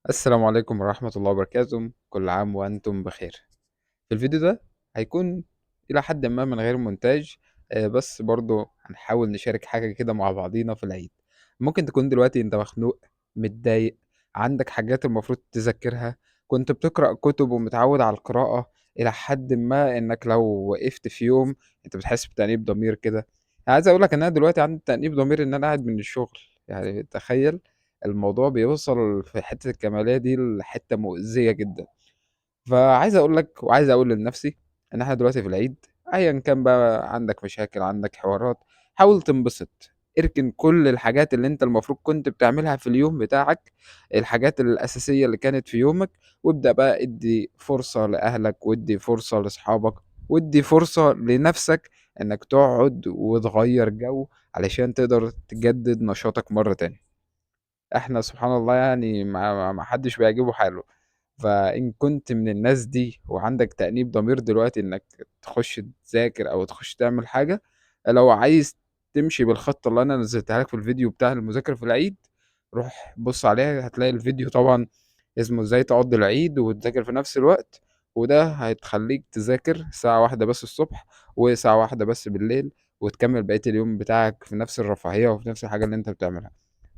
السلام عليكم ورحمة الله وبركاته، كل عام وأنتم بخير. في الفيديو ده هيكون إلى حد ما من غير مونتاج. بس برضه هنحاول نشارك حاجة كده مع بعضينا في العيد. ممكن تكون دلوقتي أنت مخنوق، متضايق، عندك حاجات المفروض تذاكرها، كنت بتقرأ كتب ومتعود على القراءة إلى حد ما إنك لو وقفت في يوم أنت بتحس بتأنيب ضمير كده. عايز أقول لك إن أنا دلوقتي عندي تأنيب ضمير إن أنا قاعد من الشغل. يعني تخيل، الموضوع بيوصل في حتة الكمالية دي لحتة مؤذية جدا. فعايز اقول لك وعايز اقول لنفسي ان احنا دلوقتي في العيد. ايا كان بقى عندك مشاكل، عندك حوارات، حاول تنبسط. اركن كل الحاجات اللي انت المفروض كنت بتعملها في اليوم بتاعك، الحاجات الاساسية اللي كانت في يومك، وابدأ بقى ادي فرصة لاهلك، وادي فرصة لاصحابك، وادي فرصة لنفسك انك تقعد وتغير جو علشان تقدر تجدد نشاطك مرة تاني. احنا سبحان الله يعني ما حدش بيعجبه حاله. فإن كنت من الناس دي وعندك تأنيب ضمير دلوقتي إنك تخش تذاكر أو تخش تعمل حاجة، لو عايز تمشي بالخطة اللي أنا نزلتها لك في الفيديو بتاع المذاكرة في العيد، روح بص عليها هتلاقي الفيديو طبعا اسمه ازاي تقضي العيد وتذاكر في نفس الوقت. وده هتخليك تذاكر ساعة واحدة بس الصبح وساعة واحدة بس بالليل، وتكمل بقية اليوم بتاعك في نفس الرفاهية وفي نفس الحاجة اللي انت بتعملها.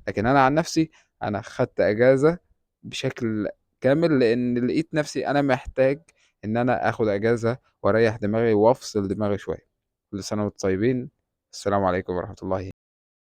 لكن انا عن نفسي، انا خدت اجازة بشكل كامل لان لقيت نفسي انا محتاج ان انا اخد اجازة واريح دماغي وافصل دماغي شوية. كل سنة وانتم طيبين. السلام عليكم ورحمة الله